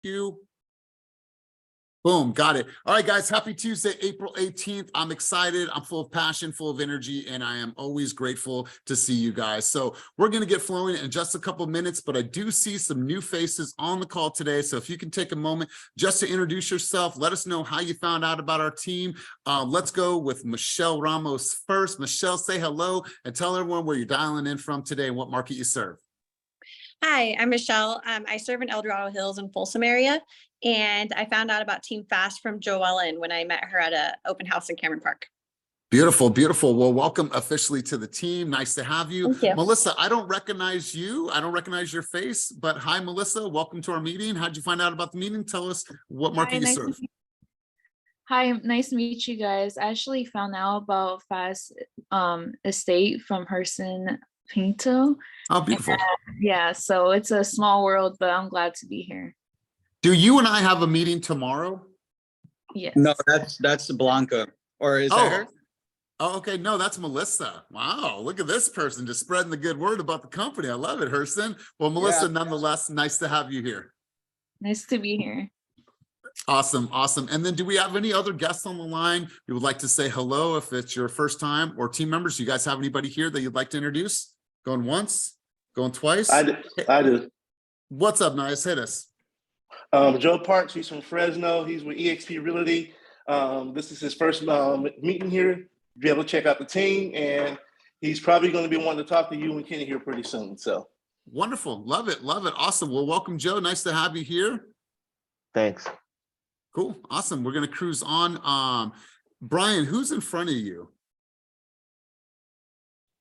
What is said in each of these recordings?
you. Boom, got it. All right, guys, happy Tuesday, April 18th. I'm excited. I'm full of passion, full of energy, and I am always grateful to see you guys. So we're going to get flowing in just a couple minutes, but I do see some new faces on the call today. So if you can take a moment just to introduce yourself, let us know how you found out about our team. Let's go with Michelle Ramos first. Michelle, say hello and tell everyone where you're dialing in from today and what market you serve. Hi, I'm Michelle. I serve in El Dorado Hills and Folsom area, and I found out about Team Fast from Joellen when I met her at an open house in Cameron Park. Beautiful, beautiful. Well, welcome officially to the team. Nice to have you. Thank you. Melissa, I don't recognize you. I don't recognize your face, but hi, Melissa. Welcome to our meeting. How'd you find out about the meeting? Tell us what market you serve. Hi, nice to meet you guys. I actually found out about Fast Estate from Herson Pinto. Oh, beautiful. Yeah, so it's a small world, but I'm glad to be here. Do you and I have a meeting tomorrow? Yes. No, that's Blanca. Or is that her? Oh, okay. No, that's Melissa. Wow. Look at this person just spreading the good word about the company. I love it, Herson. Well, Melissa, Yeah. Nonetheless, nice to have you here. Nice to be here. Awesome. Awesome. And then do we have any other guests on the line you would like to say hello if it's your first time, or team members? You guys have anybody here that you'd like to introduce? Going once? Going twice? I do. What's up, Nice? Hit us. Joe Parks, he's from Fresno. He's with EXP Realty. This is his first meeting here. Be able to check out the team, and he's probably going to be wanting to talk to you and Kenny here pretty soon. So wonderful. Love it. Love it. Awesome. Well, welcome, Joe. Nice to have you here. Thanks. Cool. Awesome. We're going to cruise on. Brian, who's in front of you?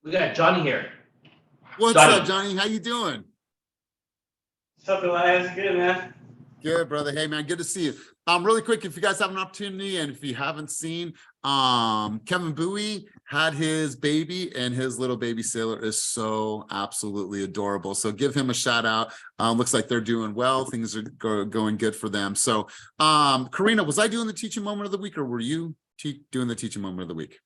We got Johnny here. What's up, Johnny? How you doing? What's up, Elias? Good, man. Good, brother. Hey, man, good to see you. Really quick, if you guys have an opportunity, and if you haven't seen, Kevin Bowie had his baby, and his little baby sailor is so absolutely adorable. So give him a shout out. Looks like they're doing well. Things are going good for them. So, Karina, was I doing the teaching moment of the week, or were you doing the teaching moment of the week?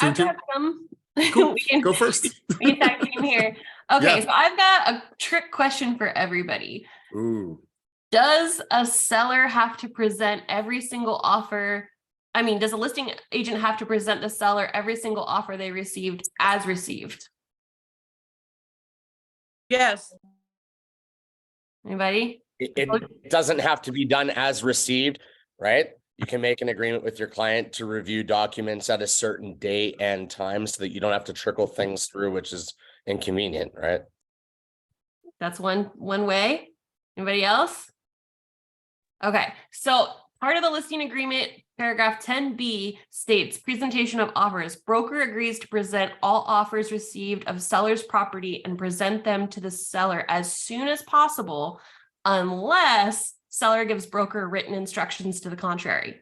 I've got some. Cool. Go first. We tag team here. Okay, Yeah. so I've got a trick question for everybody. Ooh. Does a seller have to present every single offer? I mean, does a listing agent have to present the seller every single offer they received as received? Yes. Anybody? It doesn't have to be done as received, right? You can make an agreement with your client to review documents at a certain date and time so that you don't have to trickle things through, which is inconvenient, right? That's one way. Anybody else? Okay, so part of the listing agreement, paragraph 10B states presentation of offers. Broker agrees to present all offers received of seller's property and present them to the seller as soon as possible, unless seller gives broker written instructions to the contrary.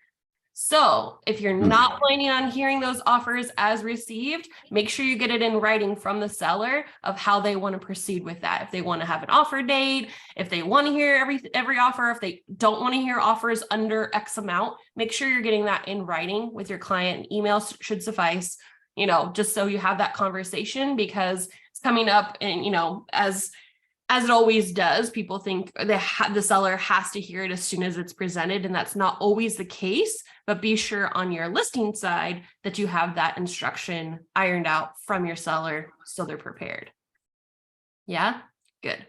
So if you're not planning on hearing those offers as received, make sure you get it in writing from the seller of how they want to proceed with that. If they want to have an offer date, if they want to hear every offer, if they don't want to hear offers under X amount, make sure you're getting that in writing with your client. Email should suffice, just so you have that conversation, because it's coming up, and as it always does, people think the seller has to hear it as soon as it's presented, and that's not always the case. But be sure on your listing side that you have that instruction ironed out from your seller so they're prepared. Yeah, good.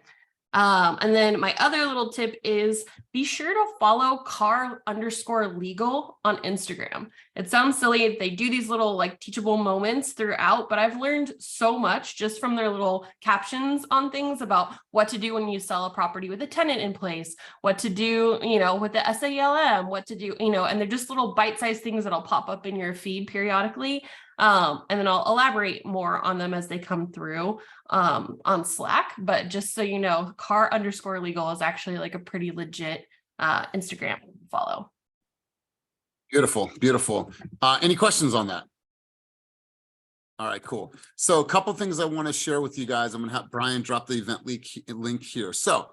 And then my other little tip is be sure to follow car_legal on Instagram. It sounds silly if they do these little teachable moments throughout, but I've learned so much just from their little captions on things about what to do when you sell a property with a tenant in place, what to do, with the SALM, what to do, and they're just little bite-sized things that'll pop up in your feed periodically. And then I'll elaborate more on them as they come through on Slack. But just so you know, car_legal is actually a pretty legit Instagram follow. Beautiful, beautiful. Any questions on that? All right, cool. So a couple things I want to share with you guys. I'm going to have Brian drop the event link here. So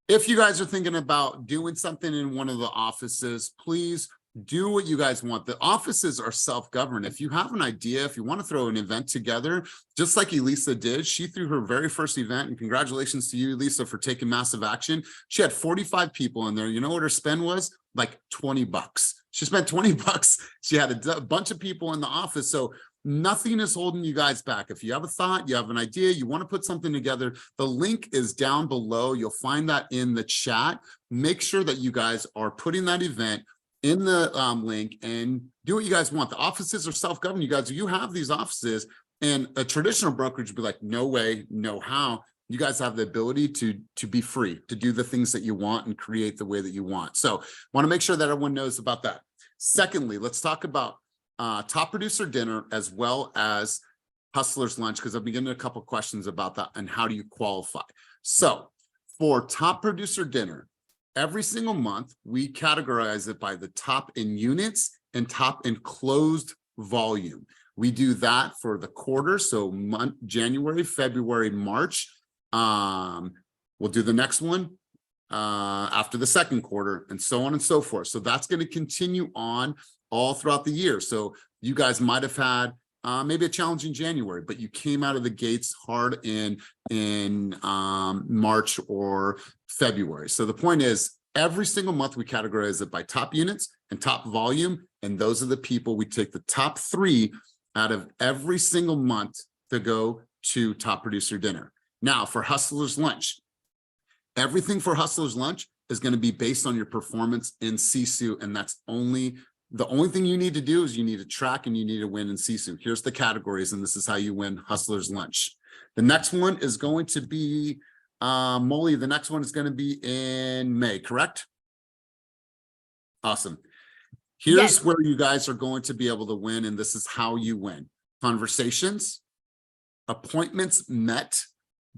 if you guys are thinking about doing something in one of the offices, please do what you guys want. The offices are self-governed. If you have an idea, if you want to throw an event together, just like Elisa did, she threw her very first event, and congratulations to you, Elisa, for taking massive action. She had 45 people in there. You know what her spend was? Like 20 bucks. She spent 20 bucks. She had a bunch of people in the office. So nothing is holding you guys back. If you have a thought, you have an idea, you want to put something together, the link is down below. You'll find that in the chat. Make sure that you guys are putting that event in the link and do what you guys want. The offices are self-governed. You guys, you have these offices, and a traditional brokerage would be like, no way, no how. You guys have the ability to be free, to do the things that you want and create the way that you want. So want to make sure that everyone knows about that. Secondly, let's talk about top producer dinner as well as hustlers lunch, because I've been getting a couple questions about that and how do you qualify. So for top producer dinner, every single month, we categorize it by the top in units and top in closed volume. We do that for the quarter. So January, February, March. We'll do the next one after the second quarter, and so on and so forth. So that's going to continue on all throughout the year. So you guys might have had maybe a challenging January, but you came out of the gates hard in March or February. So the point is, every single month we categorize it by top units and top volume, and those are the people. We take the top 3 out of every single month to go to top producer dinner. Now for hustlers lunch, everything for hustlers lunch is going to be based on your performance in CSU, and that's the only thing you need to do is you need to track and you need to win in CSU. Here's the categories, and this is how you win hustlers lunch. The next one is going to be Molly. The next one is going to be in May, correct? Awesome. Here's where you guys are going to be able to win, and this is how you win. Conversations, appointments met,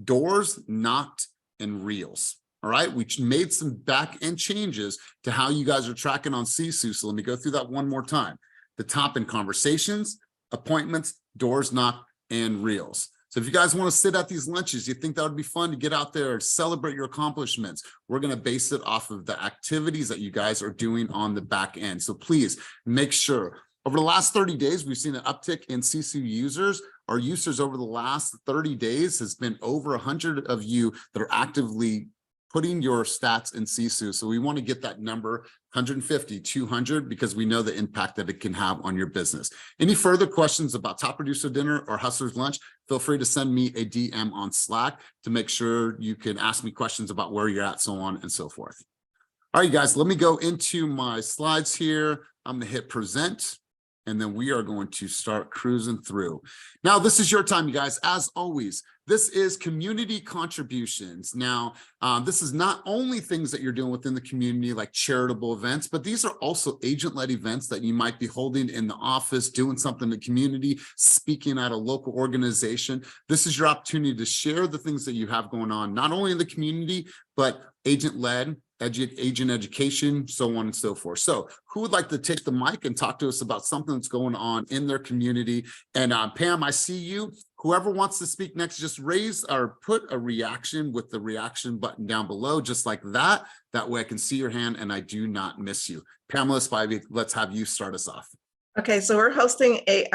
doors knocked, and reels. All right, we made some back end changes to how you guys are tracking on CSU. So let me go through that one more time. The top in conversations, appointments, doors knocked, and reels. So if you guys want to sit at these lunches, you think that would be fun to get out there and celebrate your accomplishments, we're going to base it off of the activities that you guys are doing on the back end. So please make sure. Over the last 30 days, we've seen an uptick in CSU users. Our users over the last 30 days has been over 100 of you that are actively putting your stats in CSU. So we want to get that number 150, 200, because we know the impact that it can have on your business. Any further questions about top producer dinner or hustlers lunch, feel free to send me a DM on Slack to make sure you can ask me questions about where you're at, so on and so forth. All right, guys, let me go into my slides here. I'm going to hit present, and then we are going to start cruising through. Now, this is your time, you guys. As always, this is community contributions. Now, this is not only things that you're doing within the community, like charitable events, but these are also agent-led events that you might be holding in the office, doing something in the community, speaking at a local organization. This is your opportunity to share the things that you have going on, not only in the community, but agent-led, agent education, so on and so forth. So who would like to take the mic and talk to us about something that's going on in their community? And Pam, I see you. Whoever wants to speak next, just raise or put a reaction with the reaction button down below, just like that. That way I can see your hand and I do not miss you. Pamela Spivey, let's have you start us off. Okay, so we're hosting a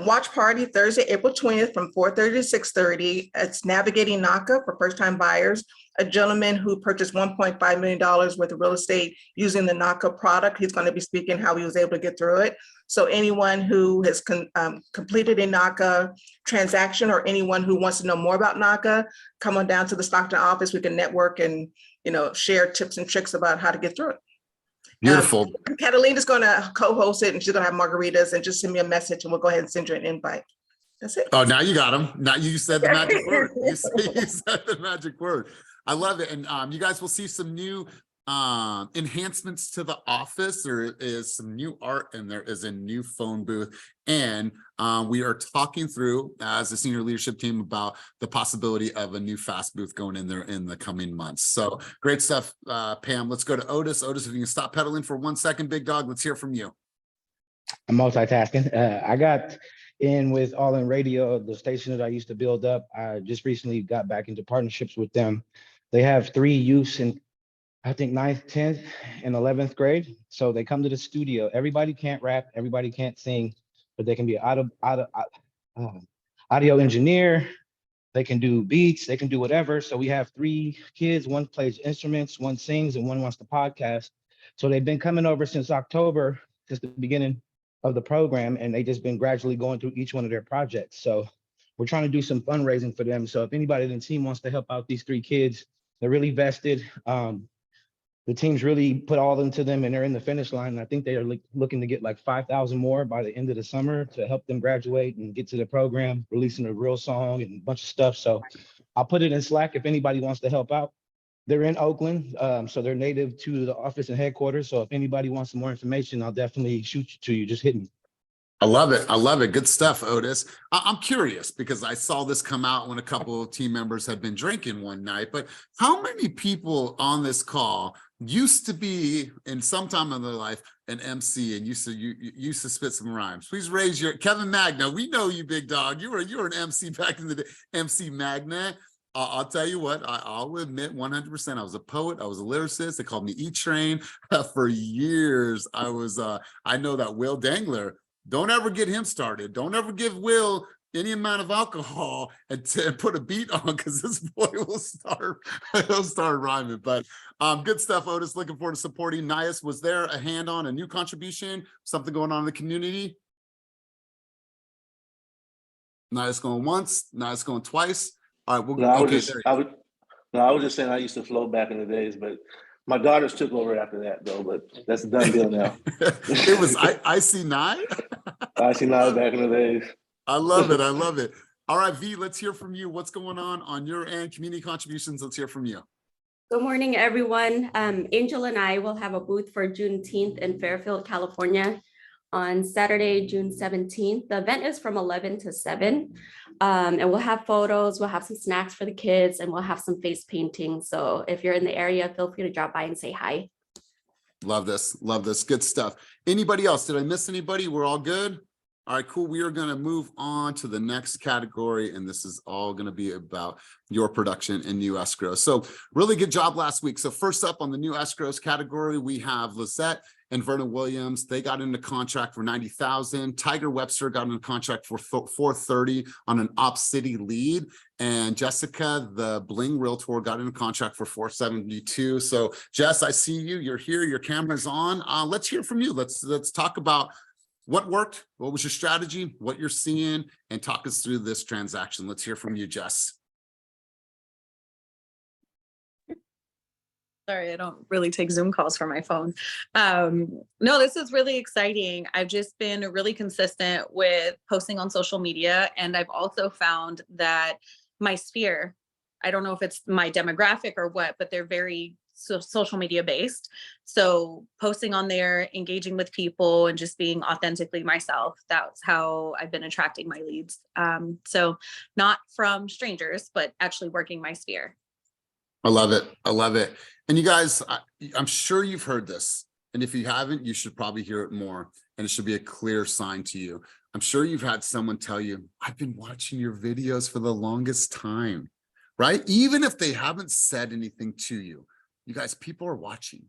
watch party Thursday, April 20th from 4:30 to 6:30. It's Navigating NACA for first-time buyers. A gentleman who purchased $1.5 million worth of real estate using the NACA product. He's going to be speaking how he was able to get through it. So anyone who has completed a NACA transaction or anyone who wants to know more about NACA, come on down to the Stockton office. We can network and share tips and tricks about how to get through it. Beautiful. Catalina's going to co-host it, and she's going to have margaritas, and just send me a message and we'll go ahead and send you an invite. That's it. Oh, now you got them. Now you said the magic word. You said the magic word. I love it. And you guys will see some new enhancements to the office. There is some new art and there is a new phone booth. And we are talking through as a senior leadership team about the possibility of a new fast booth going in there in the coming months. So great stuff, Pam. Let's go to Otis. Otis, if you can stop pedaling for 1 second, big dog, let's hear from you. I'm multitasking. I got in with All In Radio, the station that I used to build up. I just recently got back into partnerships with them. They have 3 youth and I think 9th, 10th, and 11th grade. So they come to the studio. Everybody can't rap, everybody can't sing, but they can be audio engineer. They can do beats, they can do whatever. So we have 3 kids, one plays instruments, one sings, and one wants to podcast. So they've been coming over since October, since the beginning of the program, and they just been gradually going through each one of their projects. So we're trying to do some fundraising for them. So if anybody in the team wants to help out these 3 kids, they're really vested. The team's really put all into them, and they're in the finish line. And I think they are looking to get like 5,000 more by the end of the summer to help them graduate and get to the program, releasing a real song and a bunch of stuff. So I'll put it in Slack if anybody wants to help out. They're in Oakland, so they're native to the office and headquarters. So if anybody wants some more information, I'll definitely shoot to you. Just hit me. I love it. I love it. Good stuff, Otis. I'm curious because I saw this come out when a couple of team members had been drinking one night, but how many people on this call used to be in some time in their life an MC and used to spit some rhymes? Please raise your Kevin Magna. We know you, big dog. You were an MC back in the day. MC Magna. I'll tell you what, I'll admit 100%. I was a poet. I was a lyricist. They called me E-Train for years. I know that Will Dangler. Don't ever get him started. Don't ever give Will any amount of alcohol and put a beat on, because this boy will start rhyming. But good stuff, Otis. Looking forward to supporting. Nias, was there a hand on a new contribution? Something going on in the community? Nias going once. Nias going twice. All right. No, I was just saying I used to flow back in the days, but my daughters took over after that, though. But that's a done deal now. It was IC9. IC9 back in the days. I love it. I love it. All right, V, let's hear from you. What's going on your end? Community contributions. Let's hear from you. Good morning, everyone. Angel and I will have a booth for Juneteenth in Fairfield, California on Saturday, June 17th. The event is from 11 to 7. And we'll have photos, we'll have some snacks for the kids, and we'll have some face painting. So if you're in the area, feel free to drop by and say hi. Love this. Love this. Good stuff. Anybody else? Did I miss anybody? We're all good? All right, cool. We are going to move on to the next category, and this is all going to be about your production in new escrow. So really good job last week. So first up on the new escrows category, we have Lizette and Vernon Williams. They got into contract for $90,000. Tiger Webster got into contract for $430 on an Op City lead. And Jessica, the Bling Realtor, got into contract for $472. So Jess, I see you. You're here. Your camera's on. Let's hear from you. Let's talk about what worked, what was your strategy, what you're seeing, and talk us through this transaction. Let's hear from you, Jess. Sorry, I don't really take Zoom calls from my phone. No, this is really exciting. I've just been really consistent with posting on social media, and I've also found that my sphere, I don't know if it's my demographic or what, but they're very social media based. So posting on there, engaging with people, and just being authentically myself. That's how I've been attracting my leads. So not from strangers, but actually working my sphere. I love it. I love it. And you guys, I'm sure you've heard this. And if you haven't, you should probably hear it more. And it should be a clear sign to you. I'm sure you've had someone tell you, I've been watching your videos for the longest time, right? Even if they haven't said anything to you. You guys, people are watching.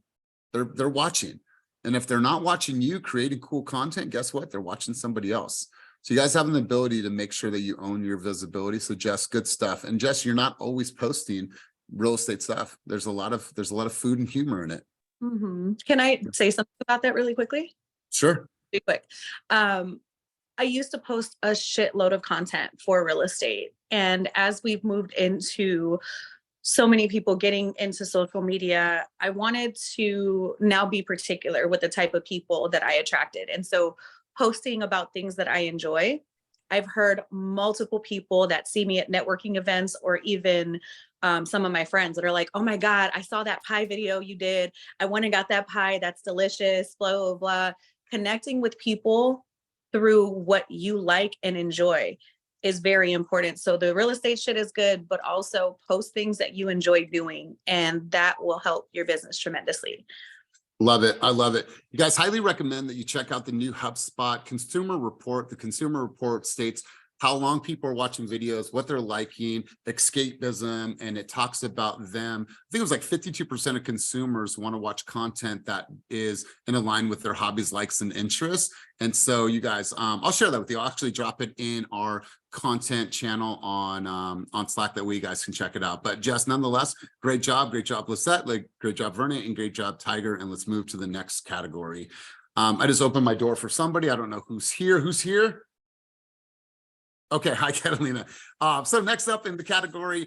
They're watching. And if they're not watching you creating cool content, guess what? They're watching somebody else. So you guys have an ability to make sure that you own your visibility. So Jess, good stuff. And Jess, you're not always posting real estate stuff. There's a lot of food and humor in it. Mm-hmm. Can I say something about that really quickly? Sure. Be quick. I used to post a shitload of content for real estate. And as we've moved into so many people getting into social media, I wanted to now be particular with the type of people that I attracted. And so posting about things that I enjoy. I've heard multiple people that see me at networking events, or even some of my friends that are like, oh my God, I saw that pie video you did. I went and got that pie. That's delicious, blah, blah, blah. Connecting with people through what you like and enjoy is very important. So the real estate shit is good, but also post things that you enjoy doing, and that will help your business tremendously. Love it. I love it. You guys, highly recommend that you check out the new HubSpot consumer report. The consumer report states how long people are watching videos, what they're liking, escapism, and it talks about them. I think it was like 52% of consumers want to watch content that is in line with their hobbies, likes, and interests. And so you guys, I'll share that with you. I'll actually drop it in our content channel on Slack, that way you guys can check it out. But Jess, nonetheless, great job, Lisette, like great job, Verna, and great job, Tiger. And let's move to the next category. I just opened my door for somebody. I don't know who's here. Who's here? Okay, hi, Catalina. So next up in the category,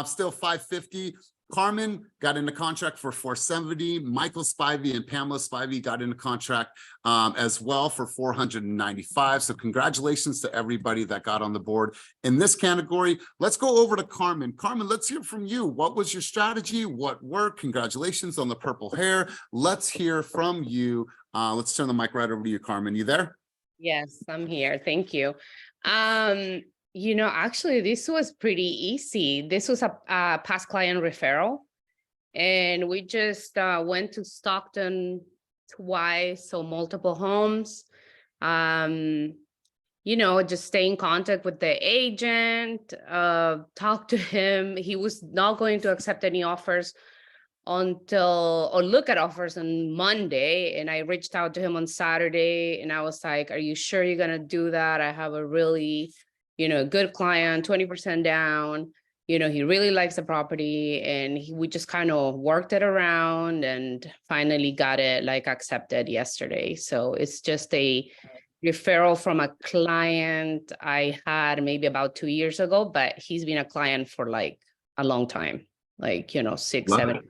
still 550. Carmen got into contract for 470. Michael Spivey and Pamela Spivey got into contract as well for 495. So congratulations to everybody that got on the board in this category. Let's go over to Carmen. Carmen, let's hear from you. What was your strategy? What worked? Congratulations on the purple hair. Let's hear from you. Let's turn the mic right over to you, Carmen. You there? Yes, I'm here. Thank you. Actually, this was pretty easy. This was a past client referral, and we just went to Stockton twice, so multiple homes. Just stay in contact with the agent, talk to him. He was not going to accept any offers or look at offers on Monday. And I reached out to him on Saturday and I was like, are you sure you're going to do that? I have a really, good client, 20% down. He really likes the property, and we just kind of worked it around and finally got it accepted yesterday. So it's just a referral from a client I had maybe about 2 years ago, but he's been a client for a long time, 6, 7.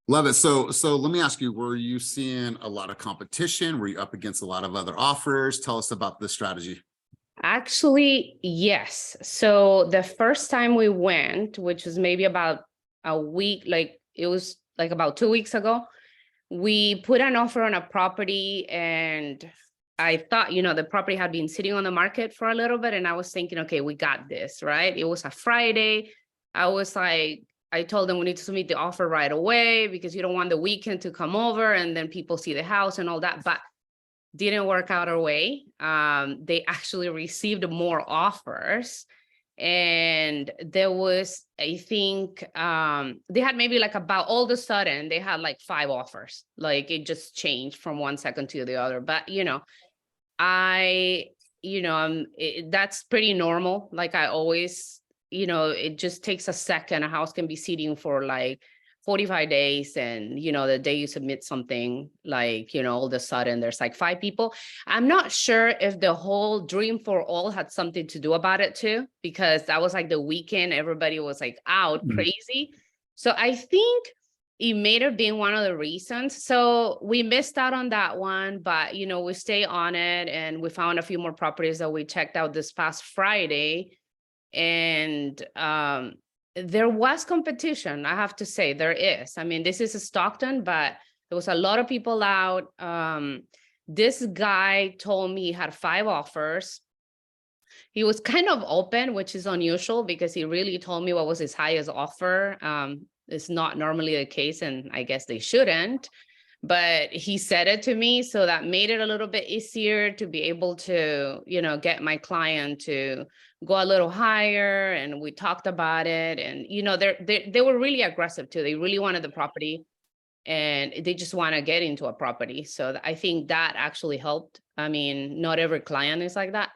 Love it. So let me ask you, were you seeing a lot of competition? Were you up against a lot of other offers? Tell us about this strategy. Actually, yes. So the first time we went, which was maybe about a week, it was about 2 weeks ago, we put an offer on a property, and I thought, the property had been sitting on the market for a little bit, and I was thinking, okay, we got this, right? It was a Friday. I told them we need to submit the offer right away because you don't want the weekend to come over and then people see the house and all that, but didn't work out our way. They actually received more offers, and there was, I think, they had maybe about all of a sudden they had 5 offers. It just changed from one second to the other. But that's pretty normal. I always, it just takes a second. A house can be sitting for 45 days, and the day you submit something, all of a sudden there's 5 people. I'm not sure if the whole Dream for All had something to do about it too, because that was the weekend, everybody was out crazy. So I think it may have been one of the reasons. So we missed out on that one, but we stay on it, and we found a few more properties that we checked out this past Friday. And there was competition, I have to say. There is. I mean, this is a Stockton, but there was a lot of people out. This guy told me he had 5 offers. He was kind of open, which is unusual because he really told me what was his highest offer. It's not normally the case, and I guess they shouldn't. But he said it to me, so that made it a little bit easier to be able to, get my client to go a little higher. And we talked about it, and they were really aggressive too. They really wanted the property, and they just want to get into a property. So I think that actually helped. I mean, not every client is like that,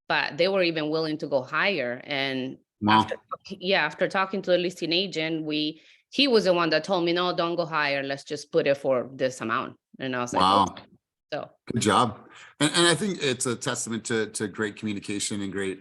but they were even willing to go higher. And Wow. after talking to the listing agent, he was the one that told me, no, don't go higher. Let's just put it for this amount. And I was like, wow. oh. So Good job. And I think it's a testament to great communication and great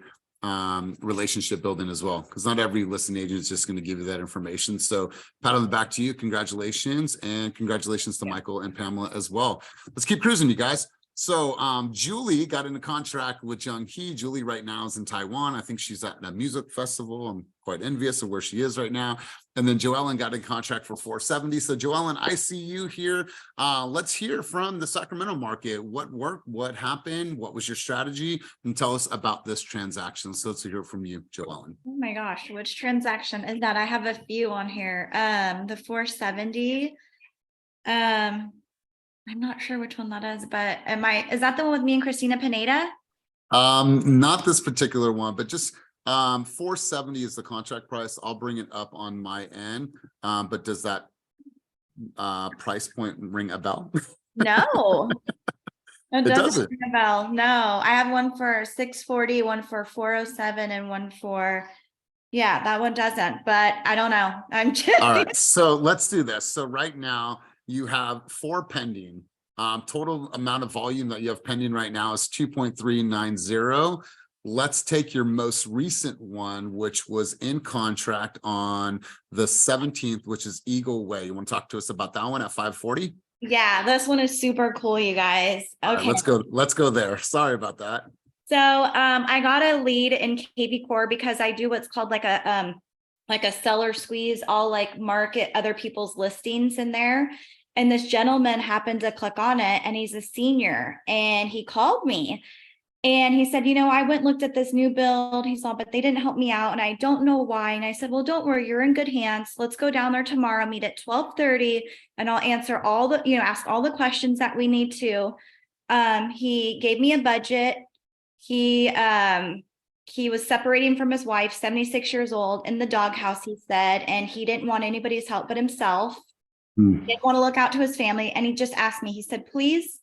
relationship building as well, because not every listing agent is just going to give you that information. So pat on the back to you. Congratulations. And congratulations to Michael and Pamela as well. Let's keep cruising, you guys. So Julie got into contract with Young Hee. Julie right now is in Taiwan. I think she's at a music festival. I'm quite envious of where she is right now. And then Joellen got in contract for 470. So Joellen, I see you here. Let's hear from the Sacramento market. What worked? What happened? What was your strategy? And tell us about this transaction. So let's hear from you, Joellen. Oh my gosh, which transaction is that? I have a few on here. The 470. I'm not sure which one that is, but is that the one with me and Christina Pineda? Not this particular one, but just 470 is the contract price. I'll bring it up on my end. But does that price point ring a bell? No. It It doesn't doesn't. ring a bell. No, I have one for 640, one for 407, and one for, yeah, that one doesn't, but I don't know. I'm just. All right, so let's do this. So right now you have 4 pending. Total amount of volume that you have pending right now is 2.390. Let's take your most recent one, which was in contract on the 17th, which is Eagle Way. You want to talk to us about that one at 540? Yeah, this one is super cool, you guys. All right, Okay. let's go there. Sorry about that. So I got a lead in KV Core because I do what's called like a seller squeeze. I'll like market other people's listings in there. And this gentleman happened to click on it, and he's a senior, and he called me and he said, you know, I went and looked at this new build. He saw, but they didn't help me out and I don't know why. And I said, well, don't worry, you're in good hands. Let's go down there tomorrow, meet at 12:30, and I'll answer all the, ask all the questions that we need to. He gave me a budget. He was separating from his wife, 76 years old, in the doghouse, he said, and he didn't want anybody's help but himself. He didn't want to look out to his family. And he just asked me, he said, please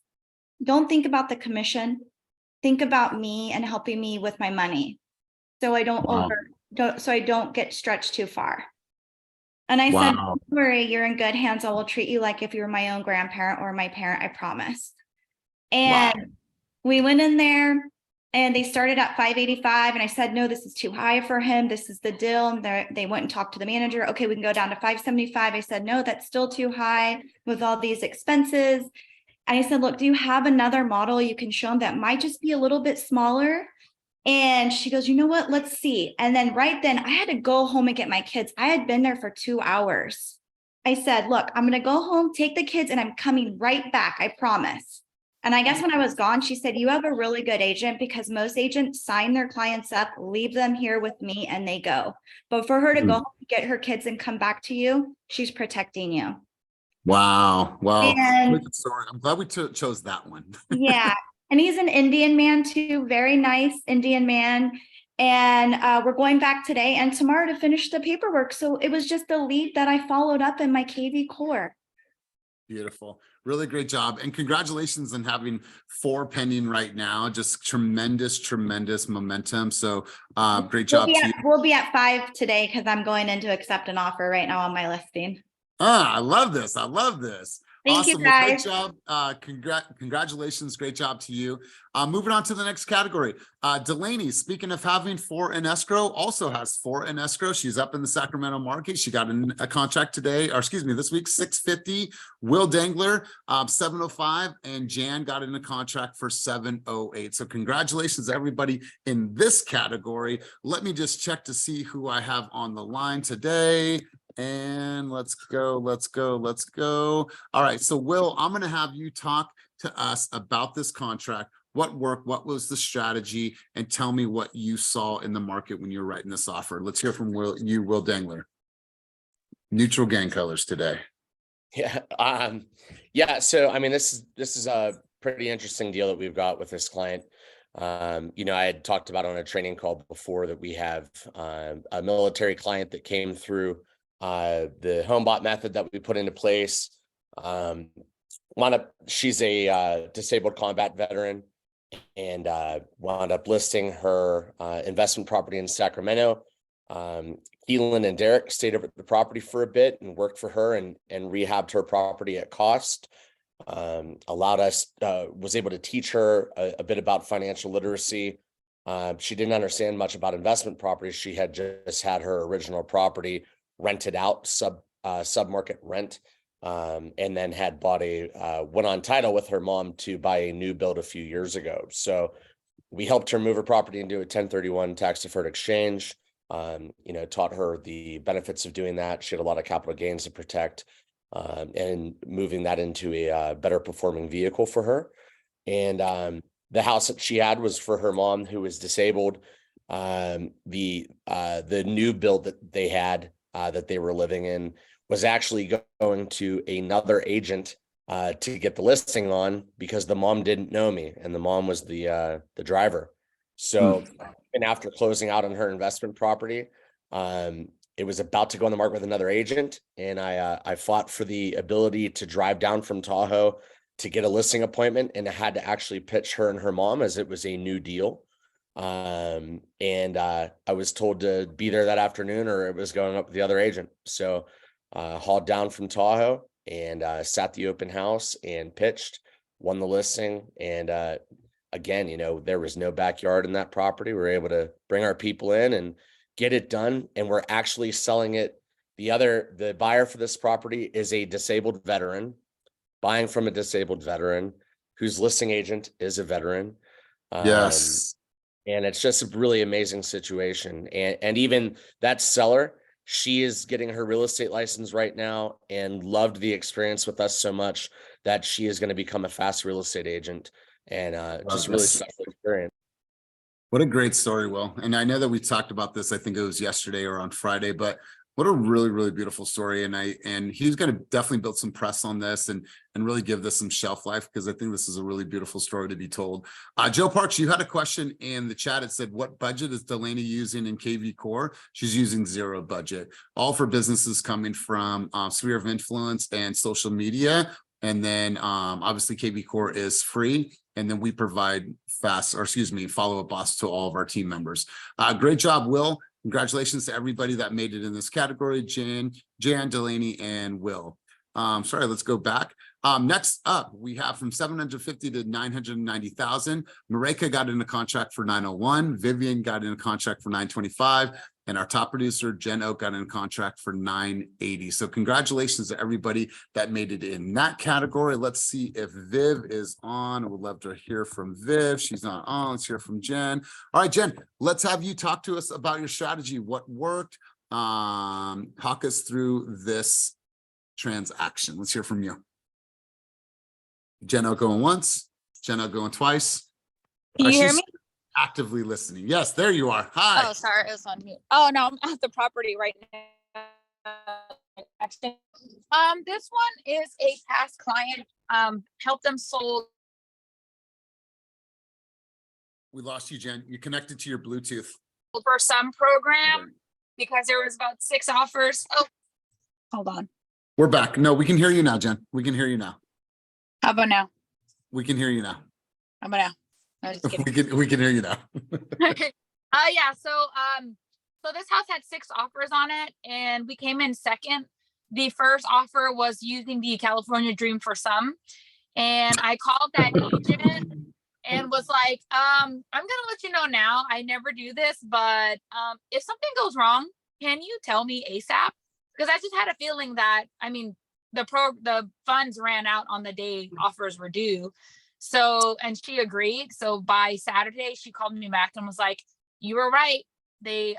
don't think about the commission. Think about me and helping me with my money. So I don't get stretched too far. And I said, don't worry, you're in good hands. I will treat you like if you were my own grandparent or my parent, I promise. And we went in there and they started at 585. And I said, no, this is too high for him. This is the deal. And they went and talked to the manager. Okay, we can go down to 575. I said, no, that's still too high with all these expenses. And I said, look, do you have another model you can show them that might just be a little bit smaller? And she goes, you know what? Let's see. And then right then I had to go home and get my kids. I had been there for 2 hours. I said, look, I'm going to go home, take the kids, and I'm coming right back. I promise. And I guess when I was gone, she said, you have a really good agent, because most agents sign their clients up, leave them here with me, and they go. But for her to go home, get her kids and come back to you, she's protecting you. Wow. Well, And sorry. I'm glad we chose that one. yeah. And he's an Indian man too. Very nice Indian man. And we're going back today and tomorrow to finish the paperwork. So it was just a lead that I followed up in my KV Core. Beautiful. Really great job. And congratulations on having 4 pending right now. Just tremendous momentum. So great job. We'll be at 5 today because I'm going in to accept an offer right now on my listing. I love this. I love this. Thank you, Awesome. guys. Well, great job. Congratulations. Great job to you. Moving on to the next category. Delaney, speaking of having 4 in escrow, also has 4 in escrow. She's up in the Sacramento market. She got a contract today, or excuse me, this week, 650. Will Dangler, 705, and Jan got in a contract for 708. So congratulations, everybody in this category. Let me just check to see who I have on the line today. And let's go. All right, so Will, I'm going to have you talk to us about this contract. What worked? What was the strategy? And tell me what you saw in the market when you were writing this offer. Let's hear from Will Dangler. Neutral gang colors today. Yeah. So, I mean, this is a pretty interesting deal that we've got with this client. I had talked about on a training call before that we have a military client that came through the home bot method that we put into place. She's a disabled combat veteran and wound up listing her investment property in Sacramento. Keelan and Derek stayed over at the property for a bit and worked for her and rehabbed her property at cost. Was able to teach her a bit about financial literacy. She didn't understand much about investment properties. She had just had her original property rented out sub-market rent, and then had went on title with her mom to buy a new build a few years ago. So we helped her move her property into a 1031 tax deferred exchange, taught her the benefits of doing that. She had a lot of capital gains to protect, and moving that into a better performing vehicle for her. And the house that she had was for her mom, who was disabled. The new build that they had, that they were living in, was actually going to another agent to get the listing on, because the mom didn't know me, and the mom was the driver. So and after closing out on her investment property, it was about to go on the market with another agent, and I fought for the ability to drive down from Tahoe to get a listing appointment, and I had to actually pitch her and her mom as it was a new deal. I was told to be there that afternoon or it was going up with the other agent. So hauled down from Tahoe and sat the open house and pitched, won the listing. And again, you know, there was no backyard in that property. We were able to bring our people in and get it done. And we're actually selling it. The buyer for this property is a disabled veteran, buying from a disabled veteran whose listing agent is a veteran. Yes. And it's just a really amazing situation. And even that seller, she is getting her real estate license right now and loved the experience with us so much that she is going to become a fast real estate agent, and just really special experience. What a great story, Will. And I know that we talked about this, I think it was yesterday or on Friday, but what a really, really beautiful story. And he's going to definitely build some press on this and really give this some shelf life, because I think this is a really beautiful story to be told. Joe Parks, you had a question in the chat. It said, what budget is Delaney using in KV Core? She's using zero budget, all for businesses coming from sphere of influence and social media. And then obviously KV Core is free. And then we provide follow-up boss to all of our team members. Great job, Will. Congratulations to everybody that made it in this category, Jan, Delaney, and Will. Sorry, let's go back. Next up, we have from 750 to 990,000. Mareka got in a contract for 901. Vivian got in a contract for 925. And our top producer, Jen Oak, got in a contract for 980. So congratulations to everybody that made it in that category. Let's see if Viv is on. I would love to hear from Viv. She's not on. Let's hear from Jen. All right, Jen, let's have you talk to us about your strategy. What worked? Talk us through this transaction. Let's hear from you. Jen Oak going once. Jen Oak going twice. Can you hear me? Actively listening. Yes, there you are. Hi. Oh, sorry, it was on mute. Oh no, I'm at the property right now. This one is a past client. Help them sold. We lost you, Jen. You connected to your Bluetooth. For some program because there was about 6 offers. Oh, hold on. We're back. No, we can hear you now, Jen. We can hear you now. How about now? We can hear you now. How about now? I was just kidding. we can hear you now. Yeah. So this house had 6 offers on it, and we came in second. The first offer was using the California Dream for some, and I called that agent and was like, I'm gonna let you know now. I never do this, but if something goes wrong, can you tell me ASAP? Because I just had a feeling that, I mean, the funds ran out on the day offers were due. So, and she agreed. So by Saturday, she called me back and was like, you were right. They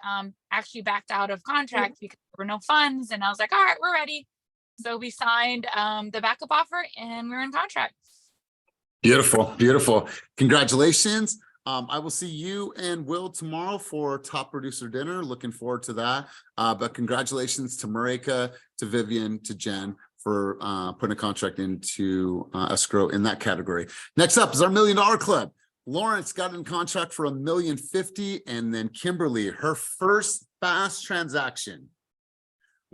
actually backed out of contract because there were no funds. And I was like, all right, we're ready. So we signed the backup offer and we're in contract. Beautiful, beautiful. Congratulations. I will see you and Will tomorrow for top producer dinner. Looking forward to that. But congratulations to Mareka, to Vivian, to Jen for putting a contract into escrow in that category. Next up is our $1 Million Club. Lawrence got in contract for $1,050,000, and then Kimberly, her first fast transaction,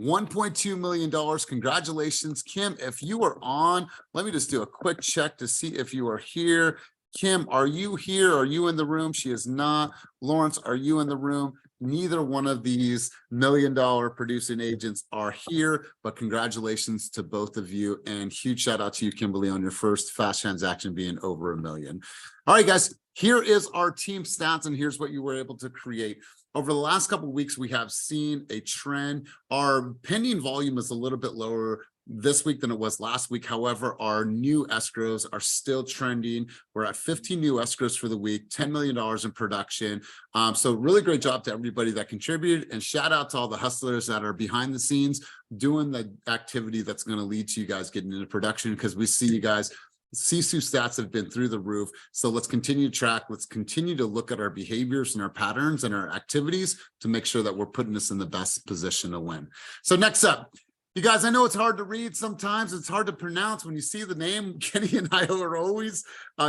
$1.2 million. Congratulations, Kim. If you are on, let me just do a quick check to see if you are here. Kim, are you here? Are you in the room? She is not. Lawrence, are you in the room? Neither one of these $1 million producing agents are here, but congratulations to both of you, and huge shout out to you, Kimberly, on your first fast transaction being over $1 million. All right, guys, here is our team stats, and here's what you were able to create. Over the last couple of weeks, we have seen a trend. Our pending volume is a little bit lower this week than it was last week. However, our new escrows are still trending. We're at 15 new escrows for the week, $10 million in production. So really great job to everybody that contributed, and shout out to all the hustlers that are behind the scenes doing the activity that's going to lead to you guys getting into production, because we see you guys. CSU stats have been through the roof. So let's continue to track. Let's continue to look at our behaviors and our patterns and our activities to make sure that we're putting us in the best position to win. So next up, You guys, I know it's hard to read sometimes. It's hard to pronounce when you see the name. Kenny and I are always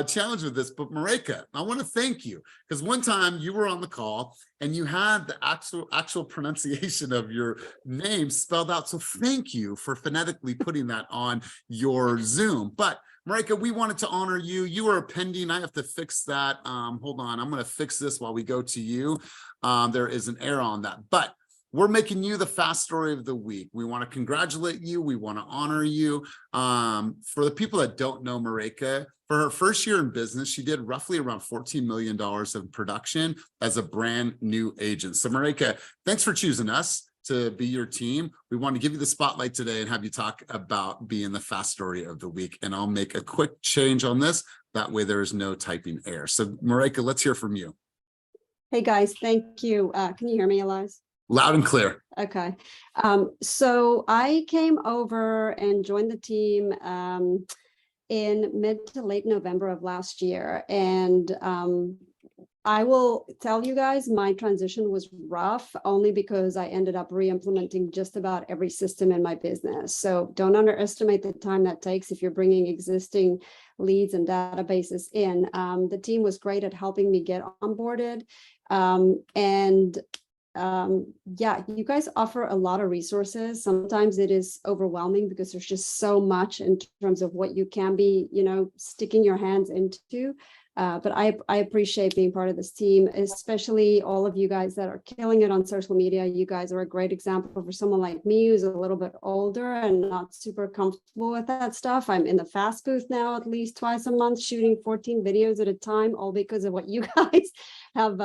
challenged with this, but Marika, I want to thank you because one time you were on the call and you had the actual pronunciation of your name spelled out. So thank you for phonetically putting that on your Zoom. But Marika, we wanted to honor you. You are pending. I have to fix that. Hold on. I'm going to fix this while we go to you. There is an error on that, but we're making you the fast story of the week. We want to congratulate you. We want to honor you. For the people that don't know Marika, for her first year in business, she did roughly around $14 million of production as a brand new agent. So Marika, thanks for choosing us to be your team. We want to give you the spotlight today and have you talk about being the fast story of the week. And I'll make a quick change on this. That way there is no typing error. So Marika, let's hear from you. Hey guys, thank you. Can you hear me, Elias? Loud and clear. Okay. So I came over and joined the team in mid to late November of last year. And I will tell you guys, my transition was rough only because I ended up re-implementing just about every system in my business. So don't underestimate the time that takes if you're bringing existing leads and databases in. The team was great at helping me get onboarded. Yeah, you guys offer a lot of resources. Sometimes it is overwhelming because there's just so much in terms of what you can be, sticking your hands into. But I appreciate being part of this team, especially all of you guys that are killing it on social media. You guys are a great example for someone like me who's a little bit older and not super comfortable with that stuff. I'm in the fast booth now at least twice a month, shooting 14 videos at a time, all because of what you guys have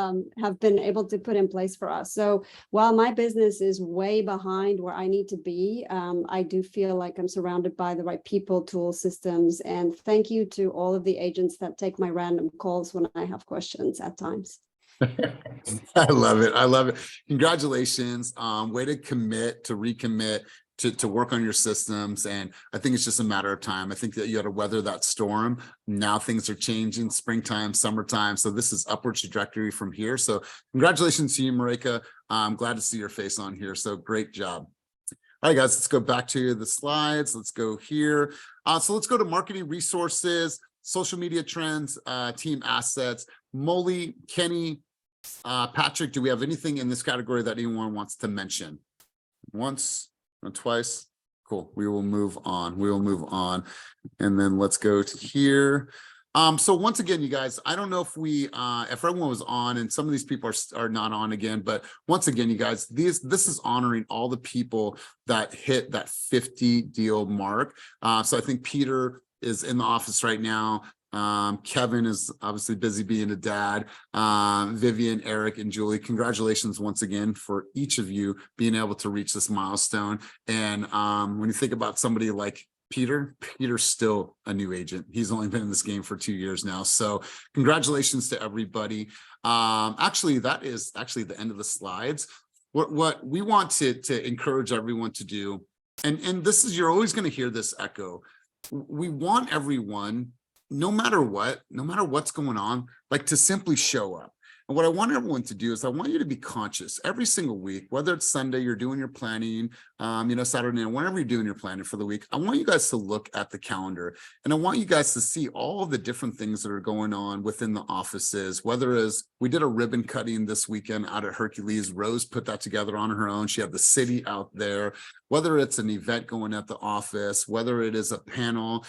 been able to put in place for us. So while my business is way behind where I need to be, I do feel like I'm surrounded by the right people, tools, systems, and thank you to all of the agents that take my random calls when I have questions at times. I love it. I love it. Congratulations. Way to commit, to recommit, to work on your systems. And I think it's just a matter of time. I think that you got to weather that storm. Now things are changing, springtime, summertime. So this is upward trajectory from here. So congratulations to you, Marika. I'm glad to see your face on here. So great job. All right, guys, let's go back to the slides. Let's go here. So let's go to marketing resources, social media trends, team assets. Molly, Kenny, Patrick, do we have anything in this category that anyone wants to mention? Once or twice? Cool. We will move on. We will move on. And then let's go to here. So once again, you guys, I don't know if if everyone was on, and some of these people are not on again, but once again, you guys, this is honoring all the people that hit that 50 deal mark. So I think Peter is in the office right now. Kevin is obviously busy being a dad. Vivian, Eric, and Julie, congratulations once again for each of you being able to reach this milestone. And when you think about somebody like Peter's still a new agent. He's only been in this game for 2 years now. So congratulations to everybody. Actually, that is actually the end of the slides. What we want to encourage everyone to do, and this is, you're always going to hear this echo. We want everyone, no matter what's going on, like to simply show up. And what I want everyone to do is I want you to be conscious every single week, whether it's Sunday, you're doing your planning, Saturday, and whenever you're doing your planning for the week, I want you guys to look at the calendar and I want you guys to see all of the different things that are going on within the offices, whether it's, we did a ribbon cutting this weekend out at Hercules. Rose put that together on her own. She had the city out there, whether it's an event going at the office, whether it is a panel,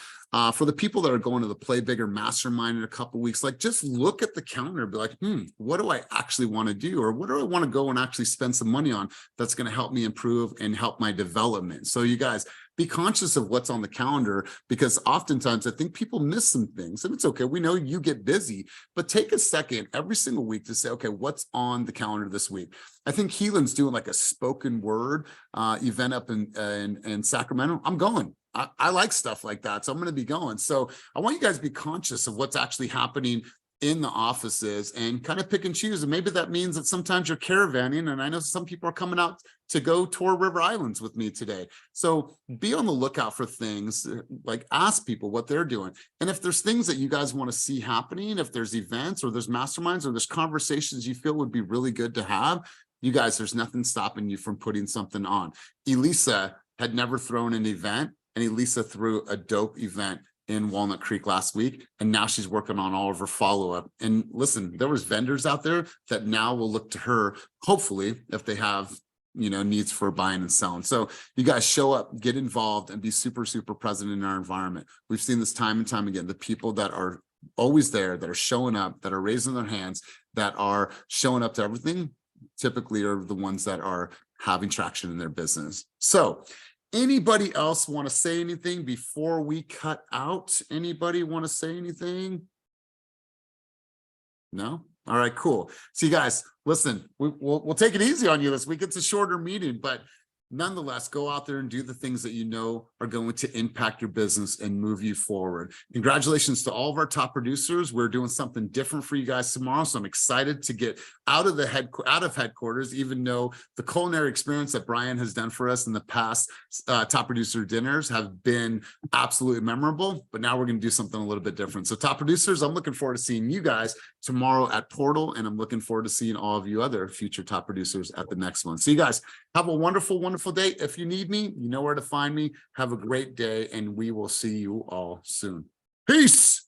for the people that are going to the Play Bigger Mastermind in a couple of weeks, like just look at the calendar and be like, what do I actually want to do? Or what do I want to go and actually spend some money on that's going to help me improve and help my development? So you guys, be conscious of what's on the calendar, because oftentimes I think people miss some things, and it's okay. We know you get busy, but take a second every single week to say, okay, what's on the calendar this week? I think Heelan's doing like a spoken word event up in Sacramento. I'm going. I like stuff like that. So I'm going to be going. So I want you guys to be conscious of what's actually happening in the offices and kind of pick and choose. And maybe that means that sometimes you're caravanning. And I know some people are coming out to go tour River Islands with me today. So be on the lookout for things, like ask people what they're doing. And if there's things that you guys want to see happening, if there's events or there's masterminds or there's conversations you feel would be really good to have, you guys, there's nothing stopping you from putting something on. Elisa had never thrown an event, and Elisa threw a dope event in Walnut Creek last week, and now she's working on all of her follow-up. And listen, there was vendors out there that now will look to her, hopefully, if they have, you know, needs for buying and selling. So you guys show up, get involved, and be super, super present in our environment. We've seen this time and time again. The people that are always there, that are showing up, that are raising their hands, that are showing up to everything, typically are the ones that are having traction in their business. So anybody else want to say anything before we cut out? Anybody want to say anything? No? All right, cool. So you guys, listen, we'll take it easy on you this week. It's a shorter meeting, but nonetheless, go out there and do the things that you know are going to impact your business and move you forward. Congratulations to all of our top producers. We're doing something different for you guys tomorrow. So I'm excited to get out of headquarters, even though the culinary experience that Brian has done for us in the past top producer dinners have been absolutely memorable. But now we're going to do something a little bit different. So top producers, I'm looking forward to seeing you guys tomorrow at Portal, and I'm looking forward to seeing all of you other future top producers at the next one. So you guys have a wonderful, wonderful day. If you need me, you know where to find me. Have a great day, and we will see you all soon. Peace.